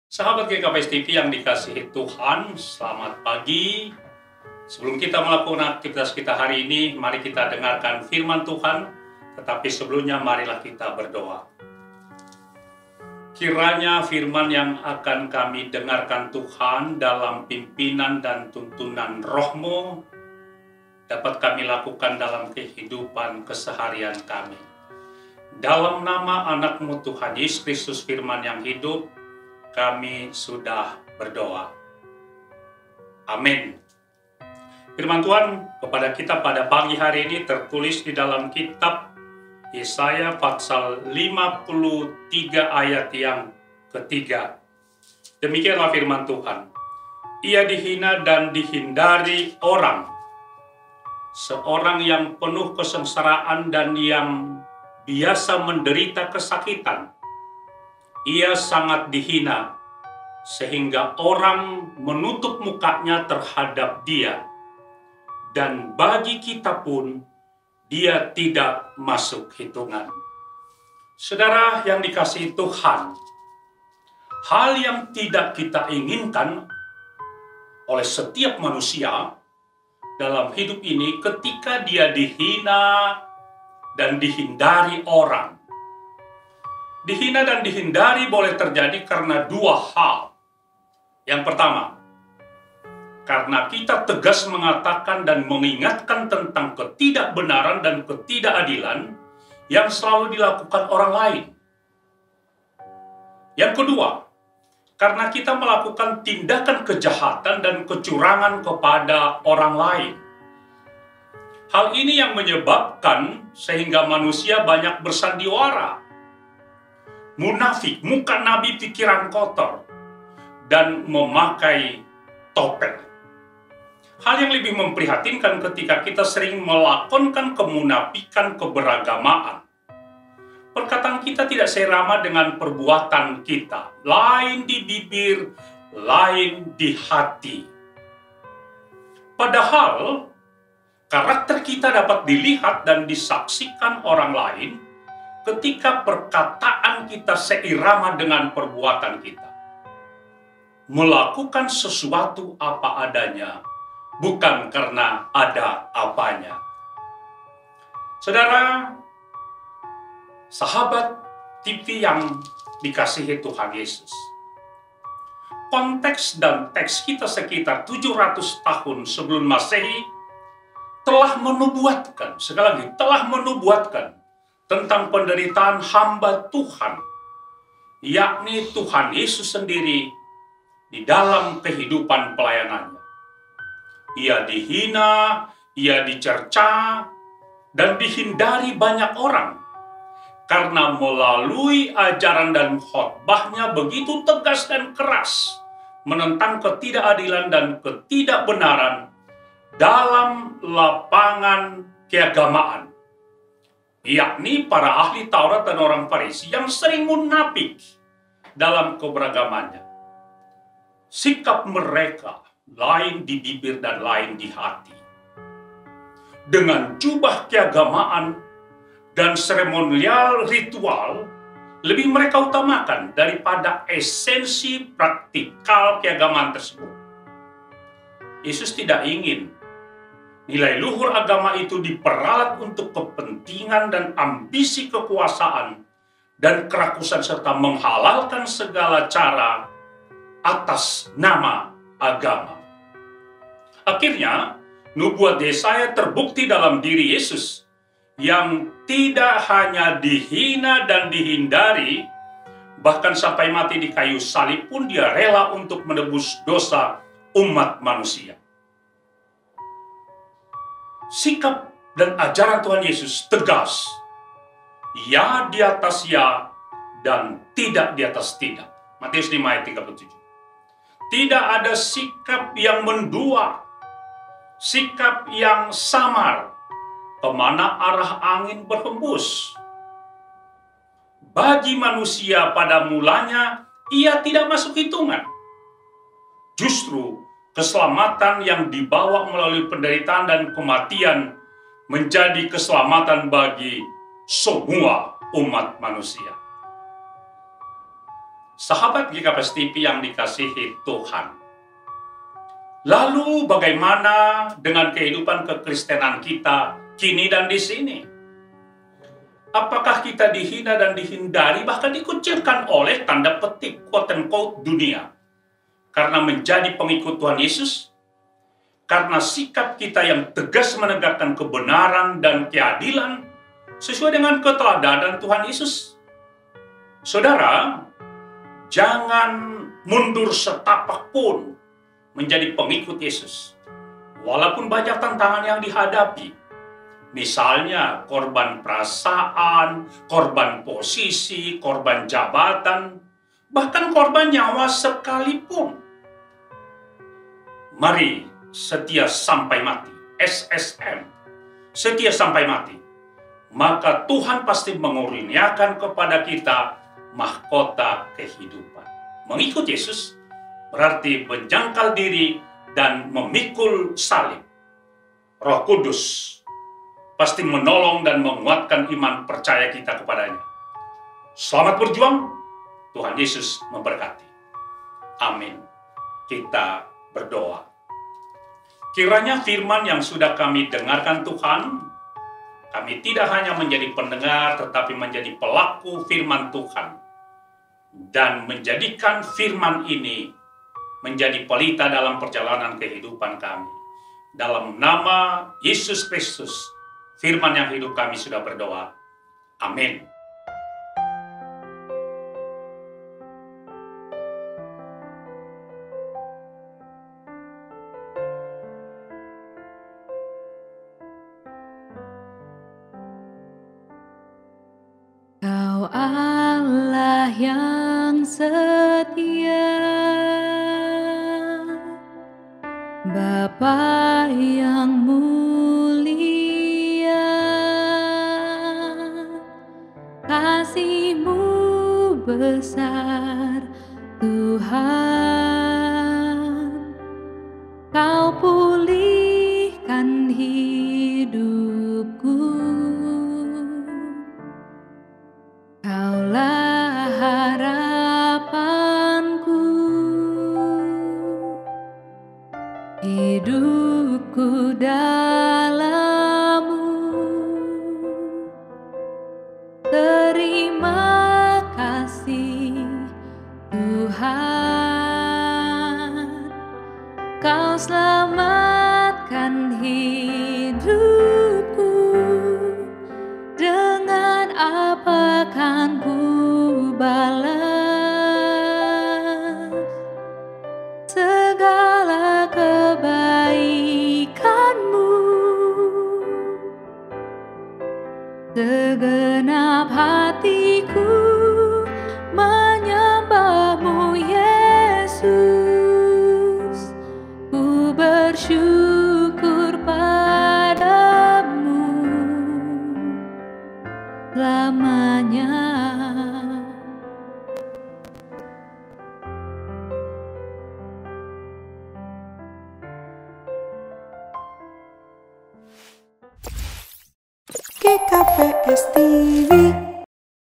Sahabat GKPS TV yang dikasihi Tuhan, selamat pagi. Sebelum kita melakukan aktivitas kita hari ini, mari kita dengarkan firman Tuhan. Tetapi sebelumnya marilah kita berdoa. Kiranya firman yang akan kami dengarkan Tuhan dalam pimpinan dan tuntunan Roh-Mu dapat kami lakukan dalam kehidupan keseharian kami. Dalam nama anak-Mu Tuhan Yesus Kristus firman yang hidup, kami sudah berdoa. Amin. Firman Tuhan kepada kita pada pagi hari ini tertulis di dalam kitab Yesaya pasal 53 ayat yang ketiga. Demikianlah firman Tuhan. Ia dihina dan dihindari orang. Seorang yang penuh kesengsaraan dan yang biasa menderita kesakitan. Ia sangat dihina, sehingga orang menutup mukanya terhadap dia. Dan bagi kita pun, dia tidak masuk hitungan. Saudara yang dikasihi Tuhan, hal yang tidak kita inginkan oleh setiap manusia dalam hidup ini ketika dia dihina dan dihindari orang. Dihina dan dihindari boleh terjadi karena dua hal. Yang pertama, karena kita tegas mengatakan dan mengingatkan tentang ketidakbenaran dan ketidakadilan yang selalu dilakukan orang lain. Yang kedua, karena kita melakukan tindakan kejahatan dan kecurangan kepada orang lain. Hal ini yang menyebabkan sehingga manusia banyak bersandiwara, munafik, muka nabi, pikiran kotor, dan memakai topeng. Hal yang lebih memprihatinkan ketika kita sering melakonkan kemunafikan keberagamaan. Perkataan kita tidak seirama dengan perbuatan kita, lain di bibir, lain di hati. Padahal, karakter kita dapat dilihat dan disaksikan orang lain ketika perkataan kita seirama dengan perbuatan kita. Melakukan sesuatu apa adanya, bukan karena ada apanya. Saudara, sahabat TV yang dikasihi Tuhan Yesus. Konteks dan teks kita sekitar 700 tahun sebelum Masehi telah menubuatkan, sekali lagi, telah menubuatkan tentang penderitaan hamba Tuhan, yakni Tuhan Yesus sendiri di dalam kehidupan pelayanannya. Ia dihina, ia dicerca, dan dihindari banyak orang karena melalui ajaran dan khotbahnya begitu tegas dan keras menentang ketidakadilan dan ketidakbenaran dalam lapangan keagamaan, yakni para ahli Taurat dan orang Farisi yang sering munafik dalam keberagamannya. Sikap mereka lain di bibir dan lain di hati. Dengan jubah keagamaan dan seremonial ritual, lebih mereka utamakan daripada esensi praktikal keagamaan tersebut. Yesus tidak ingin nilai luhur agama itu diperalat untuk kepentingan dan ambisi kekuasaan dan kerakusan serta menghalalkan segala cara atas nama agama. Akhirnya, nubuat Yesaya terbukti dalam diri Yesus yang tidak hanya dihina dan dihindari, bahkan sampai mati di kayu salib pun dia rela untuk menebus dosa umat manusia. Sikap dan ajaran Tuhan Yesus tegas. Ya di atas ya dan tidak di atas tidak. Matius 5 ayat 37. Tidak ada sikap yang mendua, sikap yang samar, kemana arah angin berhembus. Bagi manusia pada mulanya, ia tidak masuk hitungan. Justru keselamatan yang dibawa melalui penderitaan dan kematian menjadi keselamatan bagi semua umat manusia. Sahabat GKPS TV yang dikasihi Tuhan. Lalu bagaimana dengan kehidupan kekristenan kita kini dan di sini? Apakah kita dihina dan dihindari, bahkan dikucilkan oleh tanda petik quote unquote dunia karena menjadi pengikut Tuhan Yesus? Karena sikap kita yang tegas menegakkan kebenaran dan keadilan sesuai dengan keteladanan Tuhan Yesus. Saudara, jangan mundur setapak pun menjadi pengikut Yesus. Walaupun banyak tantangan yang dihadapi. Misalnya korban perasaan, korban posisi, korban jabatan, bahkan korban nyawa sekalipun. Mari setia sampai mati, SSM, setia sampai mati. Maka Tuhan pasti mengurniakan kepada kita mahkota kehidupan. Mengikut Yesus berarti menjangkal diri dan memikul salib. Roh Kudus pasti menolong dan menguatkan iman percaya kita kepadanya. Selamat berjuang, Tuhan Yesus memberkati. Amin. Kita berdoa. Kiranya firman yang sudah kami dengarkan Tuhan, kami tidak hanya menjadi pendengar tetapi menjadi pelaku firman Tuhan. Dan menjadikan firman ini menjadi pelita dalam perjalanan kehidupan kami. Dalam nama Yesus Kristus, firman yang hidup kami sudah berdoa. Amin. Kau Allah yang setia, Bapa yang mulia, kasih-Mu besar Tuhan. Kau pulihkan hidupku, Kaulah harapanku, hidupku dalam-Mu. Terima kasih Tuhan, Kau selamatkan hidupku. Dengan apa kan ku balas segala kebaikan-Mu? Segenap hatiku menyembah-Mu, Yesus. Ku bersyukur padamu selamanya. GKPS TV.